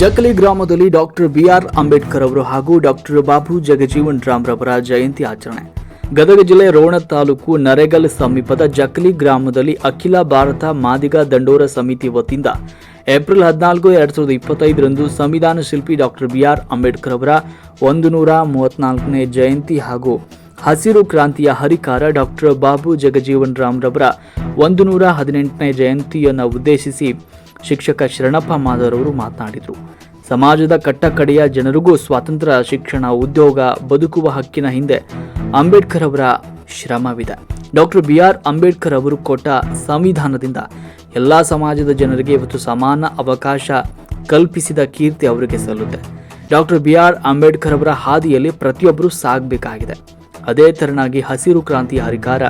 ಜಕಲಿ ಗ್ರಾಮದಲ್ಲಿ doctor B R Ambedkar ಅವರು ಹಾಗೂ ಡಾಕ್ಟರ್ ಬಾಬು ಜಗಜೀವನ್ ರಾಮ್ ರವರ ಜಯಂತಿ ಆಚರಣೆ. ಗದಗ ಜಿಲ್ಲೆ ರೋಣ ತಾಲೂಕು ನರೇಗಲ್ ಸಮೀಪದ ಜಕಲಿ ಗ್ರಾಮದಲ್ಲಿ ಅಖಿಲ ಭಾರತ ಮಾದಿಗ ದಂಡೋರ ಸಮಿತಿ ವತಿಯಿಂದ ಏಪ್ರಿಲ್ 14, 2025ರಂದು ಸಂವಿಧಾನ ಶಿಲ್ಪಿ ಡಾಕ್ಟರ್ ಬಿಆರ್ ಅಂಬೇಡ್ಕರ್ ಅವರ 134ನೇ ಜಯಂತಿ ಹಾಗೂ ಹಸಿರು ಕ್ರಾಂತಿಯ ಹರಿಕಾರ ಡಾಕ್ಟರ್ ಬಾಬು ಜಗಜೀವನ್ ರಾಮ್ ರವರ 118ನೇ ಜಯಂತಿಯನ್ನು ಉದ್ದೇಶಿಸಿ ಶಿಕ್ಷಕ ಶರಣಪ್ಪ ಮಾದರ್ ಅವರು ಮಾತನಾಡಿದರು. ಸಮಾಜದ ಕಟ್ಟಕಡೆಯ ಜನರಿಗೂ ಸ್ವಾತಂತ್ರ್ಯ, ಶಿಕ್ಷಣ, ಉದ್ಯೋಗ, ಬದುಕುವ ಹಕ್ಕಿನ ಹಿಂದೆ ಅಂಬೇಡ್ಕರ್ ಅವರ ಶ್ರಮವಿದೆ. ಡಾಕ್ಟರ್ ಬಿಆರ್ ಅಂಬೇಡ್ಕರ್ ಅವರು ಕೊಟ್ಟ ಸಂವಿಧಾನದಿಂದ ಎಲ್ಲ ಸಮಾಜದ ಜನರಿಗೆ ಇವತ್ತು ಸಮಾನ ಅವಕಾಶ ಕಲ್ಪಿಸಿದ ಕೀರ್ತಿ ಅವರಿಗೆ ಸಲ್ಲುತ್ತೆ. ಡಾಕ್ಟರ್ ಬಿಆರ್ ಅಂಬೇಡ್ಕರ್ ಅವರ ಹಾದಿಯಲ್ಲಿ ಪ್ರತಿಯೊಬ್ಬರೂ ಸಾಗಬೇಕಾಗಿದೆ. ಅದೇ ತೆರನಾಗಿ ಹಸಿರು ಕ್ರಾಂತಿಯ ಹರಿಕಾರ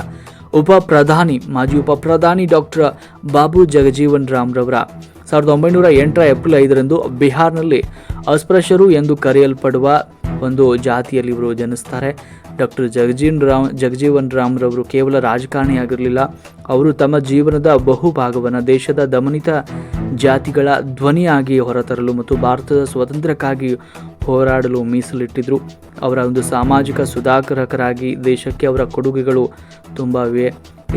ಮಾಜಿ ಉಪ ಪ್ರಧಾನಿ ಡಾಕ್ಟರ್ ಬಾಬು ಜಗಜೀವನ್ ರಾಮ್ ರವರ 1908 ಏಪ್ರಿಲ್ 5ರಂದು ಬಿಹಾರ್ನಲ್ಲಿ ಅಸ್ಪೃಶ್ಯರು ಎಂದು ಕರೆಯಲ್ಪಡುವ ಒಂದು ಜಾತಿಯಲ್ಲಿ ಇವರು ಜನಿಸ್ತಾರೆ. ಡಾಕ್ಟರ್ ಜಗಜೀವನ್ ರಾಮ್ ರವರು ಕೇವಲ ರಾಜಕಾರಣಿಯಾಗಿರಲಿಲ್ಲ. ಅವರು ತಮ್ಮ ಜೀವನದ ಬಹುಭಾಗವನ್ನು ದೇಶದ ದಮನಿತ ಜಾತಿಗಳ ಧ್ವನಿಯಾಗಿ ಹೊರತರಲು ಮತ್ತು ಭಾರತದ ಸ್ವಾತಂತ್ರ್ಯಕ್ಕಾಗಿ ಹೋರಾಡಲು ಮೀಸಲಿಟ್ಟಿದ್ರು. ಅವರ ಒಂದು ಸಾಮಾಜಿಕ ಸುಧಾರಕರಾಗಿ ದೇಶಕ್ಕೆ ಅವರ ಕೊಡುಗೆಗಳು ತುಂಬ ಇವೆ.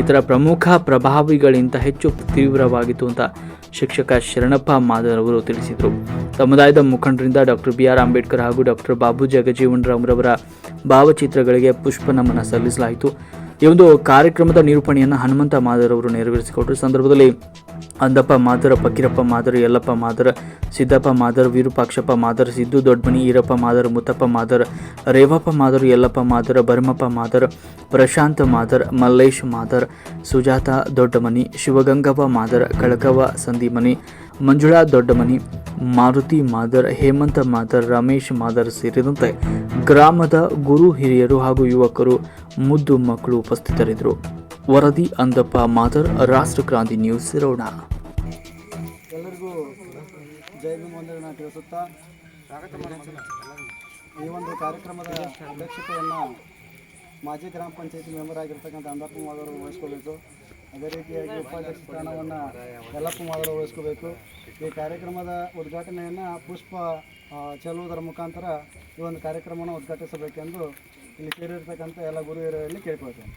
ಇತರ ಪ್ರಮುಖ ಪ್ರಭಾವಿಗಳಿಂದ ಹೆಚ್ಚು ತೀವ್ರವಾಗಿತ್ತು ಅಂತ ಶಿಕ್ಷಕ ಶರಣಪ್ಪ ಮಾದರ್ ಅವರು ತಿಳಿಸಿದರು. ಸಮುದಾಯದ ಮುಖಂಡರಿಂದ ಡಾಕ್ಟರ್ ಬಿಆರ್ ಅಂಬೇಡ್ಕರ್ ಹಾಗೂ ಡಾಕ್ಟರ್ ಬಾಬು ಜಗಜೀವನ್ ರಾಮ್ ರವರ ಭಾವಚಿತ್ರಗಳಿಗೆ ಪುಷ್ಪ ನಮನ ಸಲ್ಲಿಸಲಾಯಿತು. ಈ ಒಂದು ಕಾರ್ಯಕ್ರಮದ ನಿರೂಪಣೆಯನ್ನು ಹನುಮಂತ ಮಾದರ್ ಅವರು ನೆರವೇರಿಸಿಕೊಟ್ಟರು. ಸಂದರ್ಭದಲ್ಲಿ ಅಂದಪ್ಪ ಮಾದರ್, ಫಕೀರಪ್ಪ ಮಾದರ್, ಯಲ್ಲಪ್ಪ ಮಾದರ್, ಸಿದ್ದಪ್ಪ ಮಾದರ್, ವಿರೂಪಾಕ್ಷಪ್ಪ ಮಾದರ್, ಸಿದ್ದು ದೊಡ್ಡಮನಿ, ಈರಪ್ಪ ಮಾದರ್, ಮುತ್ತಪ್ಪ ಮಾದರ್, ರೇವಪ್ಪ ಮಾದರ್, ಯಲ್ಲಪ್ಪ ಮಾದರ್, ಭರಮಪ್ಪ ಮಾದರ್, ಪ್ರಶಾಂತ್ ಮಾದರ್, ಮಲ್ಲೇಶ್ ಮಾದರ್, ಸುಜಾತ ದೊಡ್ಡಮನಿ, ಶಿವಗಂಗವ್ವ ಮಾದರ್, ಕಳಕವ್ವ ಸಂದಿಮನಿ, ಮಂಜುಳಾ ದೊಡ್ಡಮನಿ, ಮಾರುತಿ ಮಾದರ್, ಹೇಮಂತ ಮಾದರ್, ರಮೇಶ್ ಮಾದರ್ ಸೇರಿದಂತೆ ಗ್ರಾಮದ ಗುರು ಹಿರಿಯರು ಹಾಗೂ ಯುವಕರು, ಮುದ್ದು ಮಕ್ಕಳು ಉಪಸ್ಥಿತರಿದ್ದರು. ವರದಿ ಅಂದಪ್ಪ ಮಾದರ್, ರಾಷ್ಟ್ರ ಕ್ರಾಂತಿ ನ್ಯೂಸ್, ರೋಣ. ಎಲ್ಲರಿಗೂ ಜೈ ಭೀಮ್ ವಂದನೆಗಳನ್ನು ತಿಳಿಸುತ್ತಾ ಈ ಒಂದು ಕಾರ್ಯಕ್ರಮದ ಅಧ್ಯಕ್ಷತೆಯನ್ನು ಮಾಜಿ ಗ್ರಾಮ ಪಂಚಾಯತಿ ಮೆಂಬರ್ ಆಗಿರ್ತಕ್ಕಂಥ ಅಂದಪ್ಪ ಮಾದವರು ವಹಿಸ್ಕೋಬೇಕು. ಅದೇ ರೀತಿಯಾಗಿ ಉಪಾಧ್ಯಕ್ಷ ಸ್ಥಾನವನ್ನು ಯಲ್ಲಪ್ಪ ಮಾದವರು ವಹಿಸ್ಕೋಬೇಕು. ಈ ಕಾರ್ಯಕ್ರಮದ ಉದ್ಘಾಟನೆಯನ್ನು ಪುಷ್ಪ ಚೆಲ್ಲುವುದರ ಮುಖಾಂತರ ಈ ಒಂದು ಕಾರ್ಯಕ್ರಮವನ್ನು ಉದ್ಘಾಟಿಸಬೇಕೆಂದು ಇಲ್ಲಿ ಸೇರಿರ್ತಕ್ಕಂಥ ಎಲ್ಲ ಗುರು ಹಿರಿಯರಲ್ಲಿ ಕೇಳ್ಕೊಳ್ತೇನೆ.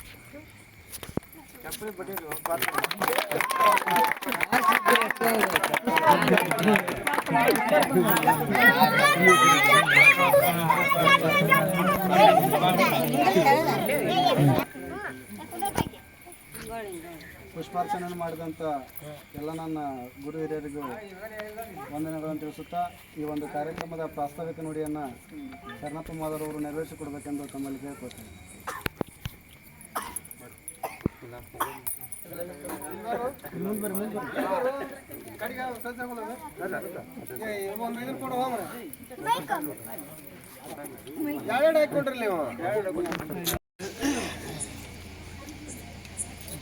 ಪುಷ್ಪಾರ್ಚನೆ ಮಾಡಿದಂಥ ಎಲ್ಲ ನನ್ನ ಗುರು ಹಿರಿಯರಿಗೂ ವಂದನೆಗಳನ್ನು ತಿಳಿಸುತ್ತಾ ಈ ಒಂದು ಕಾರ್ಯಕ್ರಮದ ಪ್ರಾಸ್ತಾವಿಕ ನುಡಿಯನ್ನು ಶರಣಪ್ಪ ಮಾದರ್ ಅವರು ನೆರವೇರಿಸಿಕೊಡಬೇಕೆಂದು ತಮ್ಮಲ್ಲಿ ಕೇಳ್ಕೊಳ್ತೇನೆ.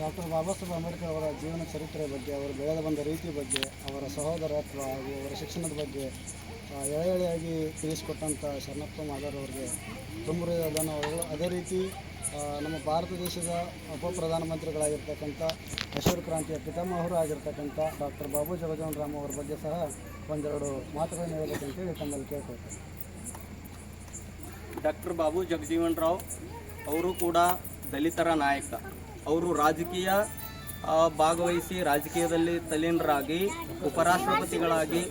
ಡಾಕ್ಟರ್ ಬಾಬಾ ಸಾಹೇಬ್ ಅಂಬೇಡ್ಕರ್ ಅವರ ಜೀವನ ಚರಿತ್ರೆ ಬಗ್ಗೆ, ಅವರು ಬೆಳೆದು ಬಂದ ರೀತಿ ಬಗ್ಗೆ, ಅವರ ಸಹೋದರತ್ವ ಹಾಗೂ ಅವರ ಶಿಕ್ಷಣದ ಬಗ್ಗೆ ಎಳೆಯಾಗಿ ತಿಳಿಸಿಕೊಟ್ಟಂಥ ಶರಣಪ್ಪ ಮಾದರ್ ಅವರಿಗೆ ತುಂಬ ಧನ್ಯವಾದಗಳು. ಅದೇ ರೀತಿ ನಮ್ಮ ಭಾರತ ದೇಶದ ಉಪ ಪ್ರಧಾನಮಂತ್ರಿಗಳಾಗಿರ್ತಕ್ಕಂಥ ಹಸಿರು ಕ್ರಾಂತಿಯ ಪಿತಾಮಹರು ಆಗಿರ್ತಕ್ಕಂಥ ಡಾಕ್ಟರ್ ಬಾಬು ಜಗಜೀವನ್ ರಾಮ್ ಅವರ ಬಗ್ಗೆ ಸಹ ಒಂದೆರಡು ಮಾತುಗಳನ್ನು ಹೇಳಬೇಕಂತೇಳಿ ತಮ್ಮಲ್ಲಿ ಕೇಳ್ಕೊಳ್ತೇನೆ. ಡಾಕ್ಟರ್ ಬಾಬು ಜಗಜೀವನ್ ರಾವ್ ಅವರು ಕೂಡ ದಲಿತರ ನಾಯಕ. ಅವರು ರಾಜಕೀಯ ಭಾಗವಹಿಸಿ ರಾಜಕೀಯದಲ್ಲಿ ತಲ್ಲೀನರಾಗಿ ಉಪರಾಷ್ಟ್ರಪತಿಗಳಾಗಿ,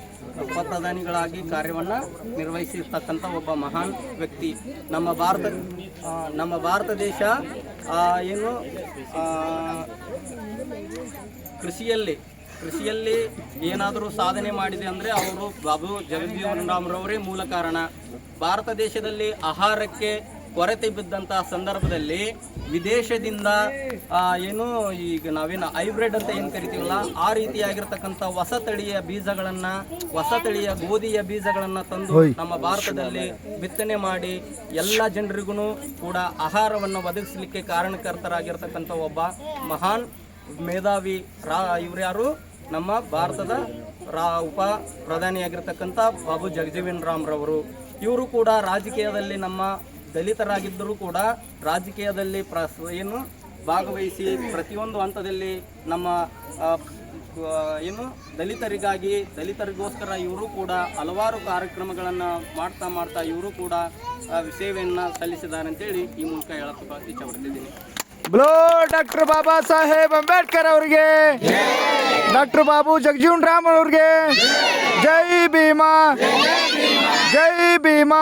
ಉಪ ಪ್ರಧಾನಿಗಳಾಗಿ ಕಾರ್ಯವನ್ನು ನಿರ್ವಹಿಸಿರ್ತಕ್ಕಂಥ ಒಬ್ಬ ಮಹಾನ್ ವ್ಯಕ್ತಿ. ನಮ್ಮ ಭಾರತ ದೇಶ ಏನು ಕೃಷಿಯಲ್ಲಿ ಏನಾದರೂ ಸಾಧನೆ ಮಾಡಿದೆ ಅಂದರೆ ಅವರು ಬಾಬು ಜಗಜೀವನ್ ರಾಮ್ ರವರೇ ಮೂಲ ಕಾರಣ. ಭಾರತ ದೇಶದಲ್ಲಿ ಆಹಾರಕ್ಕೆ ಕೊರತೆ ಬಿದ್ದಂಥ ಸಂದರ್ಭದಲ್ಲಿ ವಿದೇಶದಿಂದ ಏನು ಈಗ ನಾವೇನು ಹೈಬ್ರಿಡ್ ಅಂತ ಏನು ಕರಿತೀವಲ್ಲ, ಆ ರೀತಿಯಾಗಿರ್ತಕ್ಕಂಥ ಹೊಸ ತಳಿಯ ಗೋಧಿಯ ಬೀಜಗಳನ್ನು ತಂದು ನಮ್ಮ ಭಾರತದಲ್ಲಿ ಬಿತ್ತನೆ ಮಾಡಿ ಎಲ್ಲ ಜನರಿಗೂ ಕೂಡ ಆಹಾರವನ್ನು ಒದಗಿಸಲಿಕ್ಕೆ ಕಾರಣಕರ್ತರಾಗಿರ್ತಕ್ಕಂಥ ಒಬ್ಬ ಮಹಾನ್ ಮೇಧಾವಿ ಇವ್ರು ಯಾರು? ನಮ್ಮ ಭಾರತದ ಉಪ ಪ್ರಧಾನಿಯಾಗಿರ್ತಕ್ಕಂಥ ಬಾಬು ಜಗಜೀವನ್ ರಾಮ್ ರವರು. ಇವರು ಕೂಡ ರಾಜಕೀಯದಲ್ಲಿ ನಮ್ಮ ದಲಿತರಾಗಿದ್ದರೂ ಕೂಡ ರಾಜಕೀಯದಲ್ಲಿ ಭಾಗವಹಿಸಿ ಪ್ರತಿಯೊಂದು ಹಂತದಲ್ಲಿ ನಮ್ಮ ಏನು ದಲಿತರಿಗೋಸ್ಕರ ಇವರು ಕೂಡ ಹಲವಾರು ಕಾರ್ಯಕ್ರಮಗಳನ್ನು ಮಾಡ್ತಾ ಇವರು ಕೂಡ ಸೇವೆಯನ್ನು ಸಲ್ಲಿಸಿದ್ದಾರೆ ಅಂತೇಳಿ ಈ ಮೂಲಕ ಹೇಳಕ್ಕೆ ಇಚ್ಛಪಡ್ತಿದ್ದೀನಿ. ಬ್ಲೋ ಡಾಕ್ಟರ್ ಬಾಬಾ ಸಾಹೇಬ್ ಅಂಬೇಡ್ಕರ್ ಅವರಿಗೆ, ಡಾಕ್ಟರ್ ಬಾಬು ಜಗಜೀವನ್ ರಾಮ್ ಅವ್ರಿಗೆ ಜೈ ಭೀಮಾ, ಜೈ ಭೀಮಾ.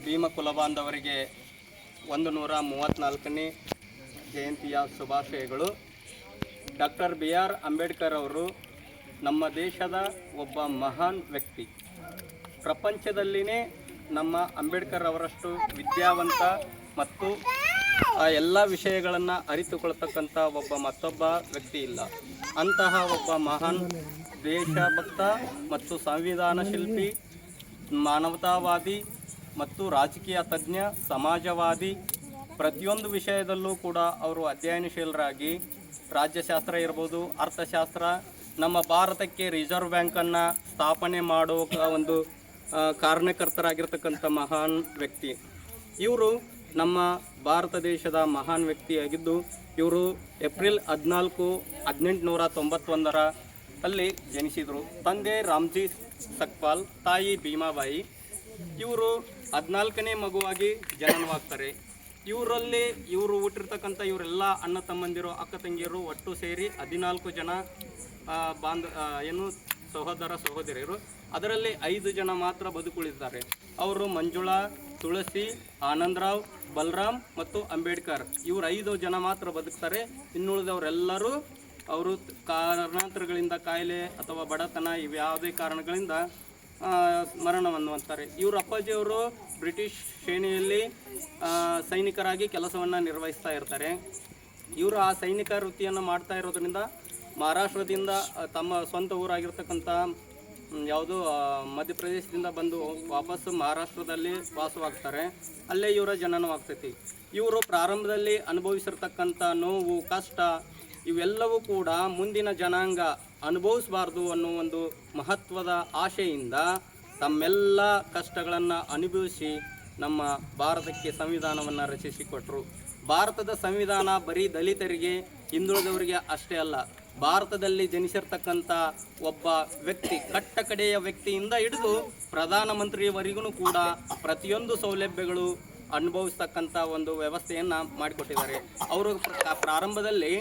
ಭೀಮ ಕುಲಬಾಂಧವರಿಗೆ 134ನೇ ಜಯಂತಿಯ ಶುಭಾಶಯಗಳು. ಡಾಕ್ಟರ್ BR ಅಂಬೇಡ್ಕರ್ ಅವರು ನಮ್ಮ ದೇಶದ ಒಬ್ಬ ಮಹಾನ್ ವ್ಯಕ್ತಿ. ಪ್ರಪಂಚದಲ್ಲಿನೇ ನಮ್ಮ ಅಂಬೇಡ್ಕರ್ ಅವರಷ್ಟು ವಿದ್ಯಾವಂತ ಮತ್ತು ಎಲ್ಲ ವಿಷಯಗಳನ್ನು ಅರಿತುಕೊಳ್ತಕ್ಕಂಥ ಮತ್ತೊಬ್ಬ ವ್ಯಕ್ತಿ ಇಲ್ಲ. ಅಂತಹ ಒಬ್ಬ ಮಹಾನ್ ದೇಶಭಕ್ತ ಮತ್ತು ಸಂವಿಧಾನ ಶಿಲ್ಪಿ, ಮಾನವತಾವಾದಿ ಮತ್ತು ರಾಜಕೀಯ ತಜ್ಞ, ಸಮಾಜವಾದಿ, ಪ್ರತಿಯೊಂದು ವಿಷಯದಲ್ಲೂ ಕೂಡ ಅವರು ಅಧ್ಯಯನಶೀಲರಾಗಿ ರಾಜ್ಯಶಾಸ್ತ್ರ ಇರ್ಬೋದು, ಅರ್ಥಶಾಸ್ತ್ರ, ನಮ್ಮ ಭಾರತಕ್ಕೆ ರಿಸರ್ವ್ ಬ್ಯಾಂಕನ್ನು ಸ್ಥಾಪನೆ ಮಾಡುವ ಒಂದು ಕಾರಣಕರ್ತರಾಗಿರ್ತಕ್ಕಂಥ ಮಹಾನ್ ವ್ಯಕ್ತಿ ಇವರು. ನಮ್ಮ ಭಾರತ ದೇಶದ ಮಹಾನ್ ವ್ಯಕ್ತಿಯಾಗಿದ್ದು ಇವರು ಏಪ್ರಿಲ್ 14, 1891 ಅಲ್ಲಿ ಜನಿಸಿದರು. ತಂದೆ ರಾಮ್ಜಿ ಸಕ್ಪಾಲ್, ತಾಯಿ ಭೀಮಾಬಾಯಿ. ಇವರು 14ನೇ ಮಗುವಾಗಿ ಜನನವಾಗ್ತಾರೆ. ಇವರು ಹುಟ್ಟಿರ್ತಕ್ಕಂಥ ಇವರೆಲ್ಲ ಅಣ್ಣ ತಮ್ಮಂದಿರು, ಅಕ್ಕ ತಂಗಿಯರು ಒಟ್ಟು ಸೇರಿ 14 ಜನ ಸಹೋದರ ಸಹೋದರಿಯರು. ಅದರಲ್ಲಿ 5 ಜನ ಮಾತ್ರ ಬದುಕುಳಿದಿದ್ದಾರೆ. ಅವರು ಮಂಜುಳಾ, ತುಳಸಿ, ಆನಂದರಾವ್, ಬಲರಾಮ್ ಮತ್ತು ಅಂಬೇಡ್ಕರ್. ಇವರು 5 ಜನ ಮಾತ್ರ ಬದುಕ್ತಾರೆ. ಇನ್ನುಳಿದವರೆಲ್ಲರೂ ಅವರು ಕಾರಣಾಂತರಗಳಿಂದ, ಕಾಯಿಲೆ ಅಥವಾ ಬಡತನ ಇವ್ಯಾವುದೇ ಕಾರಣಗಳಿಂದ ಮರಣವನ್ನು ಹೊಂದ್ತಾರೆ. ಇವ್ರ ಅಪ್ಪಾಜಿಯವರು ಬ್ರಿಟಿಷ್ ಸೇನೆಯಲ್ಲಿ ಸೈನಿಕರಾಗಿ ಕೆಲಸವನ್ನು ನಿರ್ವಹಿಸ್ತಾ ಇರ್ತಾರೆ. ಇವರು ಆ ಸೈನಿಕ ವೃತ್ತಿಯನ್ನು ಮಾಡ್ತಾ ಇರೋದ್ರಿಂದ ಮಹಾರಾಷ್ಟ್ರದಿಂದ ತಮ್ಮ ಸ್ವಂತ ಊರಾಗಿರ್ತಕ್ಕಂಥ ಮಧ್ಯಪ್ರದೇಶದಿಂದ ಬಂದು ವಾಪಸ್ಸು ಮಹಾರಾಷ್ಟ್ರದಲ್ಲಿ ವಾಸವಾಗ್ತಾರೆ. ಅಲ್ಲೇ ಇವರ ಜನನವಾಗ್ತೈತಿ. ಇವರು ಪ್ರಾರಂಭದಲ್ಲಿ ಅನುಭವಿಸಿರ್ತಕ್ಕಂಥ ನೋವು, ಕಷ್ಟ ಇವೆಲ್ಲವೂ ಕೂಡ ಮುಂದಿನ ಜನಾಂಗ ಅನುಭವಿಸಬಾರ್ದು ಅನ್ನೋ ಒಂದು ಮಹತ್ವದ ಆಶೆಯಿಂದ ತಮ್ಮೆಲ್ಲ ಕಷ್ಟಗಳನ್ನು ಅನುಭವಿಸಿ ನಮ್ಮ ಭಾರತಕ್ಕೆ ಸಂವಿಧಾನವನ್ನು ರಚಿಸಿಕೊಟ್ರು. ಭಾರತದ ಸಂವಿಧಾನ ಬರೀ ದಲಿತರಿಗೆ, ಹಿಂದುಳಿದವರಿಗೆ ಅಷ್ಟೇ ಅಲ್ಲ, ಭಾರತದಲ್ಲಿ ಜನಿಸಿರ್ತಕ್ಕಂಥ ಒಬ್ಬ ವ್ಯಕ್ತಿ, ಕಟ್ಟಕಡೆಯ ವ್ಯಕ್ತಿಯಿಂದ ಹಿಡಿದು ಪ್ರಧಾನಮಂತ್ರಿಯವರೆಗೂ ಕೂಡ ಪ್ರತಿಯೊಂದು ಸೌಲಭ್ಯಗಳು ಅನುಭವಿಸ್ತಕ್ಕಂಥ ಒಂದು ವ್ಯವಸ್ಥೆಯನ್ನು ಮಾಡಿಕೊಟ್ಟಿದ್ದಾರೆ. ಅವರು ಪ್ರಾರಂಭದಲ್ಲಿ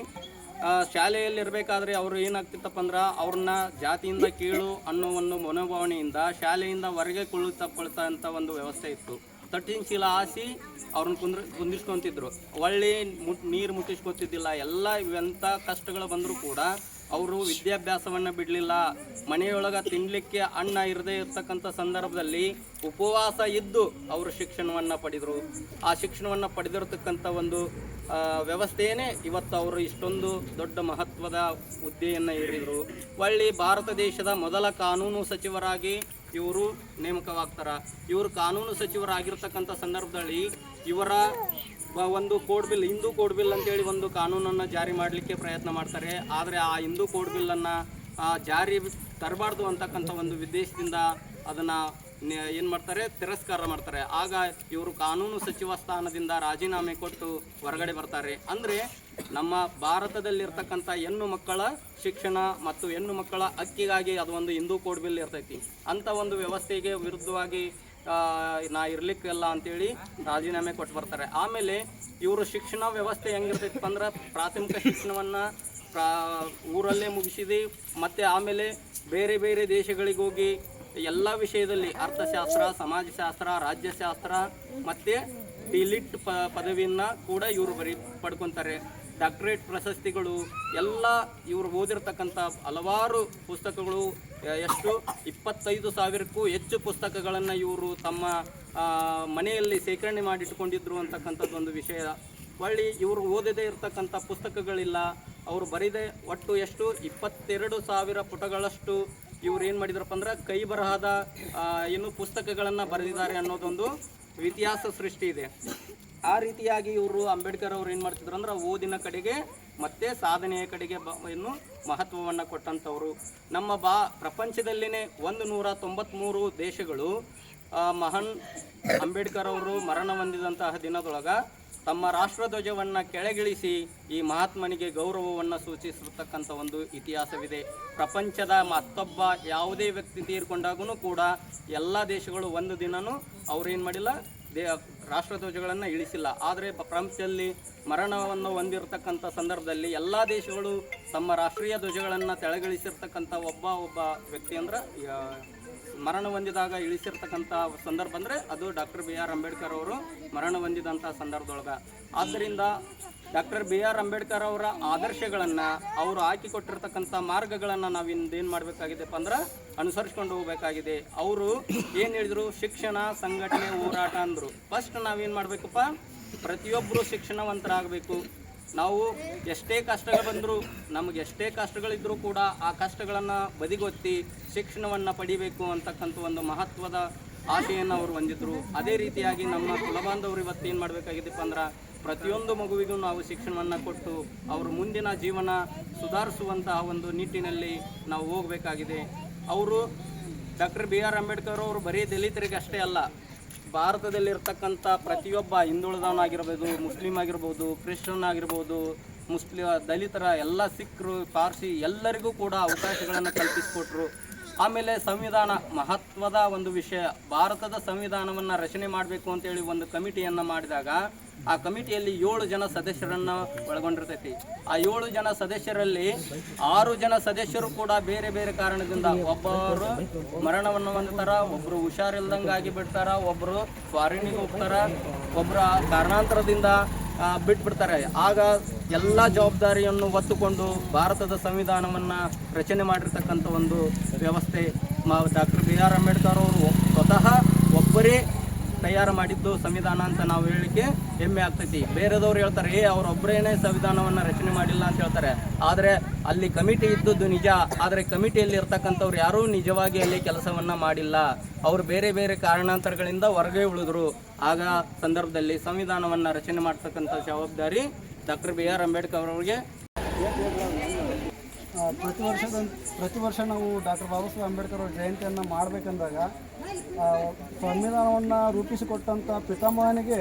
ಶಾಲೆಯಲ್ಲಿರಬೇಕಾದ್ರೆ ಅವರು ಏನಾಗ್ತಿತ್ತಪ್ಪ ಅಂದ್ರೆ ಅವ್ರನ್ನ ಜಾತಿಯಿಂದ ಕೀಳು ಅನ್ನೋ ಒಂದು ಮನೋಭಾವನೆಯಿಂದ ಶಾಲೆಯಿಂದ ಹೊರಗೆ ಕುಳಿತುಕೊಳ್ತಂಥ ಒಂದು ವ್ಯವಸ್ಥೆ ಇತ್ತು. ತಟ್ಟಿನ ಚೀಲ ಹಾಸಿ ಅವ್ರನ್ನ ಕುಂದಿಸ್ಕೊತಿದ್ರು. ಒಳ್ಳೆ ನೀರು ಮುಟ್ಟಿಸ್ಕೊತಿದ್ದಿಲ್ಲ. ಎಲ್ಲ ಇವೆಂಥ ಕಷ್ಟಗಳು ಬಂದರೂ ಕೂಡ ಅವರು ವಿದ್ಯಾಭ್ಯಾಸವನ್ನು ಬಿಡಲಿಲ್ಲ. ಮನೆಯೊಳಗೆ ತಿನ್ನಲಿಕ್ಕೆ ಅನ್ನ ಇರದೇ ಇರತಕ್ಕಂಥ ಸಂದರ್ಭದಲ್ಲಿ ಉಪವಾಸ ಇದ್ದು ಅವರು ಶಿಕ್ಷಣವನ್ನು ಪಡೆದರು. ಆ ಶಿಕ್ಷಣವನ್ನು ಪಡೆದಿರತಕ್ಕಂಥ ಒಂದು ವ್ಯವಸ್ಥೆಯೇ ಇವತ್ತು ಅವರು ಇಷ್ಟೊಂದು ದೊಡ್ಡ ಮಹತ್ವದ ಹುದ್ದೆಯನ್ನು ಏರಿದರು. ಒಳ್ಳೆ ಭಾರತ ದೇಶದ ಮೊದಲ ಕಾನೂನು ಸಚಿವರಾಗಿ ಇವರು ನೇಮಕವಾಗ್ತಾರೆ. ಇವರು ಕಾನೂನು ಸಚಿವರಾಗಿರ್ತಕ್ಕಂಥ ಸಂದರ್ಭದಲ್ಲಿ ಇವರ ಒಂದು code bill, Hindu code bill ಅಂತೇಳಿ ಒಂದು ಕಾನೂನನ್ನು ಜಾರಿ ಮಾಡಲಿಕ್ಕೆ ಪ್ರಯತ್ನ ಮಾಡ್ತಾರೆ. ಆದರೆ ಆ ಹಿಂದೂ ಕೋಡ್ ಬಿಲ್ಲನ್ನು ಜಾರಿ ತರಬಾರ್ದು ಅಂತಕ್ಕಂಥ ಒಂದು ಉದ್ದೇಶದಿಂದ ಅದನ್ನು ಏನು ಮಾಡ್ತಾರೆ, ತಿರಸ್ಕಾರ ಮಾಡ್ತಾರೆ. ಆಗ ಇವರು ಕಾನೂನು ಸಚಿವ ಸ್ಥಾನದಿಂದ ರಾಜೀನಾಮೆ ಕೊಟ್ಟು ಹೊರಗಡೆ ಬರ್ತಾರೆ. ಅಂದರೆ ನಮ್ಮ ಭಾರತದಲ್ಲಿರ್ತಕ್ಕಂಥ ಹೆಣ್ಣು ಮಕ್ಕಳ ಶಿಕ್ಷಣ ಮತ್ತು ಹೆಣ್ಣು ಮಕ್ಕಳ ಹಕ್ಕಿಗಾಗಿ ಅದು ಒಂದು ಹಿಂದೂ ಕೋಡ್ ಬಿಲ್ ಇರ್ತೈತಿ. ಅಂಥ ಒಂದು ವ್ಯವಸ್ಥೆಗೆ ವಿರುದ್ಧವಾಗಿ ನಾ ಇರಲಿಕ್ಕಿಲ್ಲ ಅಂತೇಳಿ ರಾಜೀನಾಮೆ ಕೊಟ್ಟು ಬರ್ತಾರೆ. ಆಮೇಲೆ ಇವರು ಶಿಕ್ಷಣ ವ್ಯವಸ್ಥೆ ಹೆಂಗಿರ್ತೈತಪ್ಪ ಅಂದ್ರೆ ಪ್ರಾಥಮಿಕ ಶಿಕ್ಷಣವನ್ನು ಊರಲ್ಲೇ ಮುಗಿಸಿದೆ. ಮತ್ತು ಆಮೇಲೆ ಬೇರೆ ಬೇರೆ ದೇಶಗಳಿಗೆ ಹೋಗಿ ಎಲ್ಲ ವಿಷಯದಲ್ಲಿ ಅರ್ಥಶಾಸ್ತ್ರ, ಸಮಾಜಶಾಸ್ತ್ರ, ರಾಜ್ಯಶಾಸ್ತ್ರ ಮತ್ತು ಡಿಲಿಟ್ ಪದವಿಯನ್ನು ಕೂಡ ಇವರು ಪಡ್ಕೊತಾರೆ. ಡಾಕ್ಟರೇಟ್ ಪ್ರಶಸ್ತಿಗಳು ಎಲ್ಲ ಇವರು ಓದಿರ್ತಕ್ಕಂಥ ಹಲವಾರು ಪುಸ್ತಕಗಳು, ಎಷ್ಟು 25,000ಕ್ಕೂ ಹೆಚ್ಚು ಪುಸ್ತಕಗಳನ್ನು ಇವರು ತಮ್ಮ ಮನೆಯಲ್ಲಿ ಶೇಖರಣೆ ಮಾಡಿಟ್ಕೊಂಡಿದ್ರು ಅಂತಕ್ಕಂಥದ್ದೊಂದು ವಿಷಯ. ಒಳ್ಳೆ ಇವರು ಓದದೇ ಇರತಕ್ಕಂಥ ಪುಸ್ತಕಗಳಿಲ್ಲ. ಅವರು ಬರೀದೆ ಒಟ್ಟು ಎಷ್ಟು 22,000 ಪುಟಗಳಷ್ಟು ಇವ್ರು ಏನು ಮಾಡಿದ್ರಪ್ಪ ಅಂದ್ರೆ ಕೈ ಬರಹದ ಪುಸ್ತಕಗಳನ್ನು ಬರೆದಿದ್ದಾರೆ ಅನ್ನೋದೊಂದು ಇತಿಹಾಸ ಸೃಷ್ಟಿ ಇದೆ. ಆ ರೀತಿಯಾಗಿ ಇವರು ಅಂಬೇಡ್ಕರ್ ಅವರು ಏನು ಮಾಡ್ತಿದ್ರು ಅಂದ್ರೆ ಓದಿನ ಕಡೆಗೆ ಮತ್ತು ಸಾಧನೆಯ ಕಡೆಗೆ ಮಹತ್ವವನ್ನು ಕೊಟ್ಟಂಥವ್ರು. ನಮ್ಮ ಪ್ರಪಂಚದಲ್ಲಿನೇ 193 ದೇಶಗಳು ಮಹಾನ್ ಅಂಬೇಡ್ಕರ್ ಅವರು ಮರಣ ಹೊಂದಿದಂತಹ ದಿನದೊಳಗೆ ತಮ್ಮ ರಾಷ್ಟ್ರಧ್ವಜವನ್ನು ಕೆಳಗಿಳಿಸಿ ಈ ಮಹಾತ್ಮನಿಗೆ ಗೌರವವನ್ನು ಸೂಚಿಸಿರ್ತಕ್ಕಂಥ ಒಂದು ಇತಿಹಾಸವಿದೆ. ಪ್ರಪಂಚದ ಮತ್ತೊಬ್ಬ ಯಾವುದೇ ವ್ಯಕ್ತಿ ತೀರ್ಕೊಂಡಾಗೂ ಕೂಡ ಎಲ್ಲ ದೇಶಗಳು ಒಂದು ದಿನವೂ ಅವ್ರೇನು ಮಾಡಿಲ್ಲ, ರಾಷ್ಟ್ರಧ್ವಜಗಳನ್ನು ಇಳಿಸಿಲ್ಲ. ಆದರೆ ಪ್ರಪಂಚದಲ್ಲಿ ಮರಣವನ್ನು ಹೊಂದಿರತಕ್ಕಂಥ ಸಂದರ್ಭದಲ್ಲಿ ಎಲ್ಲ ದೇಶಗಳು ತಮ್ಮ ರಾಷ್ಟ್ರೀಯ ಧ್ವಜಗಳನ್ನು ತೆಳಗಿಳಿಸಿರ್ತಕ್ಕಂಥ ಒಬ್ಬ ವ್ಯಕ್ತಿ ಅಂದ್ರೆ ಮರಣ ಹೊಂದಿದಾಗ ಇಳಿಸಿರ್ತಕ್ಕಂಥ ಸಂದರ್ಭ ಅಂದರೆ ಅದು ಡಾಕ್ಟರ್ BR ಅಂಬೇಡ್ಕರ್ ಅವರು ಮರಣ ಹೊಂದಿದಂಥ ಸಂದರ್ಭದೊಳಗೆ. ಆದ್ದರಿಂದ ಡಾಕ್ಟರ್ BR ಅಂಬೇಡ್ಕರ್ ಅವರ ಆದರ್ಶಗಳನ್ನು, ಅವರು ಹಾಕಿಕೊಟ್ಟಿರ್ತಕ್ಕಂಥ ಮಾರ್ಗಗಳನ್ನು ನಾವು ಇಂದೇನು ಮಾಡಬೇಕಾಗಿದೆಪ್ಪ ಅಂದ್ರೆ ಅನುಸರಿಸ್ಕೊಂಡು ಹೋಗಬೇಕಾಗಿದೆ. ಅವರು ಏನು ಹೇಳಿದರು, ಶಿಕ್ಷಣ, ಸಂಘಟನೆ, ಹೋರಾಟ ಅಂದರು. ಫಸ್ಟ್ ನಾವೇನು ಮಾಡಬೇಕಪ್ಪ, ಪ್ರತಿಯೊಬ್ಬರು ಶಿಕ್ಷಣವಂತರಾಗಬೇಕು. ನಾವು ಎಷ್ಟೇ ಕಷ್ಟಗಳು ಬಂದರೂ, ನಮಗೆ ಎಷ್ಟೇ ಕಷ್ಟಗಳಿದ್ದರೂ ಕೂಡ ಆ ಕಷ್ಟಗಳನ್ನು ಬದಿಗೊತ್ತಿ ಶಿಕ್ಷಣವನ್ನು ಪಡಿಬೇಕು ಅಂತಕ್ಕಂಥ ಒಂದು ಮಹತ್ವದ ಆಶೆಯನ್ನು ಅವರು ಹೊಂದಿದ್ರು. ಅದೇ ರೀತಿಯಾಗಿ ನಮ್ಮ ಕುಲಬಾಂಧವರು ಇವತ್ತು ಏನು ಮಾಡಬೇಕಾಗಿದೆಪ್ಪ ಅಂದ್ರೆ ಪ್ರತಿಯೊಂದು ಮಗುವಿಗೂ ನಾವು ಶಿಕ್ಷಣವನ್ನು ಕೊಟ್ಟು ಅವರು ಮುಂದಿನ ಜೀವನ ಸುಧಾರಿಸುವಂತಹ ಒಂದು ನಿಟ್ಟಿನಲ್ಲಿ ನಾವು ಹೋಗಬೇಕಾಗಿದೆ. ಅವರು ಡಾಕ್ಟರ್ BR ಅಂಬೇಡ್ಕರ್ ಅವರು ಬರೀ ದಲಿತರಿಗೆ ಅಷ್ಟೇ ಅಲ್ಲ, ಭಾರತದಲ್ಲಿರ್ತಕ್ಕಂಥ ಪ್ರತಿಯೊಬ್ಬ ಹಿಂದುಳಿದವನಾಗಿರ್ಬೋದು, ಮುಸ್ಲಿಂ ಆಗಿರ್ಬೋದು, ಕ್ರಿಶ್ಚಿಯನ್ ಆಗಿರ್ಬೋದು, ದಲಿತರ ಎಲ್ಲ ಸಿಖ್ರು, ಪಾರ್ಸಿ ಎಲ್ಲರಿಗೂ ಕೂಡ ಅವಕಾಶಗಳನ್ನು ಕಲ್ಪಿಸಿಕೊಟ್ರು. ಆಮೇಲೆ ಸಂವಿಧಾನ ಮಹತ್ವದ ಒಂದು ವಿಷಯ, ಭಾರತದ ಸಂವಿಧಾನವನ್ನು ರಚನೆ ಮಾಡಬೇಕು ಅಂತೇಳಿ ಒಂದು ಕಮಿಟಿಯನ್ನು ಮಾಡಿದಾಗ ಆ ಕಮಿಟಿಯಲ್ಲಿ 7 ಜನ ಸದಸ್ಯರನ್ನು ಒಳಗೊಂಡಿರ್ತೈತಿ. ಆ 7 ಜನ ಸದಸ್ಯರಲ್ಲಿ 6 ಜನ ಸದಸ್ಯರು ಕೂಡ ಬೇರೆ ಬೇರೆ ಕಾರಣದಿಂದ, ಒಬ್ಬರು ಮರಣವನ್ನು ಹೊಂದುತ್ತಾರ, ಒಬ್ಬರು ಹುಷಾರಿಲ್ದಂಗೆ ಆಗಿಬಿಡ್ತಾರ, ಒಬ್ಬರು ಫಾರಿನಿಗೆ ಹೋಗ್ತಾರ, ಒಬ್ಬರ ಕಾರಣಾಂತರದಿಂದ ಬಿಟ್ಬಿಡ್ತಾರೆ. ಆಗ ಎಲ್ಲ ಜವಾಬ್ದಾರಿಯನ್ನು ಹೊತ್ತುಕೊಂಡು ಭಾರತದ ಸಂವಿಧಾನವನ್ನು ರಚನೆ ಮಾಡಿರ್ತಕ್ಕಂಥ ಒಂದು ವ್ಯವಸ್ಥೆ ಡಾಕ್ಟರ್ BR ಅಂಬೇಡ್ಕರ್ ಅವರು ಸ್ವತಃ ಒಬ್ಬರೇ ತಯಾರು ಮಾಡಿದ್ದು ಸಂವಿಧಾನ ಅಂತ ನಾವು ಹೇಳಲಿಕ್ಕೆ ಹೆಮ್ಮೆ ಆಗ್ತೈತಿ. ಬೇರೆದವ್ರು ಹೇಳ್ತಾರೆ, ಅವರೊಬ್ಬರೇನೇ ಸಂವಿಧಾನವನ್ನು ರಚನೆ ಮಾಡಿಲ್ಲ ಅಂತ ಹೇಳ್ತಾರೆ. ಆದರೆ ಅಲ್ಲಿ ಕಮಿಟಿ ಇದ್ದದ್ದು ನಿಜ, ಆದರೆ ಕಮಿಟಿಯಲ್ಲಿ ಇರ್ತಕ್ಕಂಥವ್ರು ಯಾರೂ ನಿಜವಾಗಿ ಅಲ್ಲಿ ಕೆಲಸವನ್ನು ಮಾಡಿಲ್ಲ. ಅವರು ಬೇರೆ ಬೇರೆ ಕಾರಣಾಂತರಗಳಿಂದ ಹೊರಗೆ ಉಳಿದ್ರು. ಆಗ ಸಂದರ್ಭದಲ್ಲಿ ಸಂವಿಧಾನವನ್ನು ರಚನೆ ಮಾಡ್ತಕ್ಕಂಥ ಜವಾಬ್ದಾರಿ ಡಾಕ್ಟರ್ BR ಅಂಬೇಡ್ಕರ್ ಅವರಿಗೆ. ಪ್ರತಿ ವರ್ಷ ನಾವು ಡಾಕ್ಟರ್ ಬಾಬಾ ಸಾಹೇಬ್ ಅಂಬೇಡ್ಕರ್ ಅವರ ಜಯಂತಿಯನ್ನು ಮಾಡಬೇಕಂದಾಗ ಸಂವಿಧಾನವನ್ನು ರೂಪಿಸಿಕೊಟ್ಟಂಥ ಪಿತಾಮಹನಿಗೆ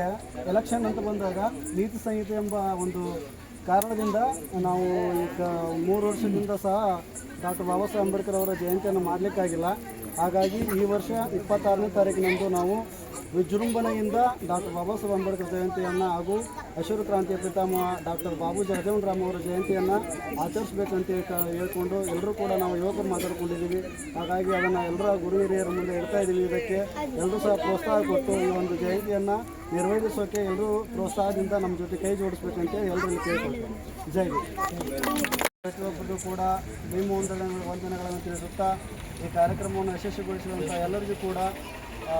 ಎಲೆಕ್ಷನ್ ಅಂತ ಬಂದಾಗ ನೀತಿ ಸಂಹಿತೆ ಎಂಬ ಒಂದು ಕಾರಣದಿಂದ ನಾವು ಈಗ 3 ವರ್ಷದಿಂದ ಸಹ ಡಾಕ್ಟರ್ ಬಾಬಾ ಸಾಹೇಬ್ ಅಂಬೇಡ್ಕರ್ ಅವರ ಜಯಂತಿಯನ್ನು ಮಾಡಲಿಕ್ಕಾಗಿಲ್ಲ. ಹಾಗಾಗಿ ಈ ವರ್ಷ 26ನೇ ತಾರೀಕಿನಂದು ನಾವು ವಿಜೃಂಭಣೆಯಿಂದ ಡಾಕ್ಟರ್ ಬಾಬಾ ಸಾಹೇಬ್ ಅಂಬೇಡ್ಕರ್ ಜಯಂತಿಯನ್ನು ಹಾಗೂ ಹಸಿರು ಕ್ರಾಂತಿಯ ಪಿತಾಮಹ ಡಾಕ್ಟರ್ ಬಾಬು ಜಗಜೀವನ್ ರಾಮ್ ಅವರ ಜಯಂತಿಯನ್ನು ಆಚರಿಸಬೇಕಂತ ಹೇಳ್ಕೊಂಡು ಎಲ್ಲರೂ ಕೂಡ ನಾವು ಯುವಕರು ಮಾತಾಡ್ಕೊಂಡಿದ್ದೀವಿ. ಹಾಗಾಗಿ ಅದನ್ನು ಎಲ್ಲರ ಗುರು ಹಿರಿಯರ ಮುಂದೆ ಇಡ್ತಾ ಇದ್ದೀವಿ. ಇದಕ್ಕೆ ಎಲ್ಲರೂ ಸಹ ಪ್ರೋತ್ಸಾಹ ಕೊಟ್ಟು ಈ ಒಂದು ಜಯಂತಿಯನ್ನು ನಿರ್ವಹಿಸೋಕೆ ಎಲ್ಲರೂ ಪ್ರೋತ್ಸಾಹದಿಂದ ನಮ್ಮ ಜೊತೆ ಕೈ ಜೋಡಿಸ್ಬೇಕಂತ ಎಲ್ಲರಲ್ಲಿ ಕೇಳ್ಕೊಳ್ತೀವಿ. ಜೈ ಹಿಂದ್. ಪ್ರತಿಯೊಬ್ಬರು ಕೂಡ ಭೀಮ ವಂದನೆಗಳನ್ನು ತಿಳಿಸುತ್ತಾ ಈ ಕಾರ್ಯಕ್ರಮವನ್ನು ಯಶಸ್ವಿಗೊಳಿಸಿದಂಥ ಎಲ್ಲರಿಗೂ ಕೂಡ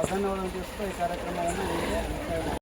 ಧನ್ಯವಾದಗಳನ್ನು ತಿಳಿಸುತ್ತಾ ಈ ಕಾರ್ಯಕ್ರಮವನ್ನು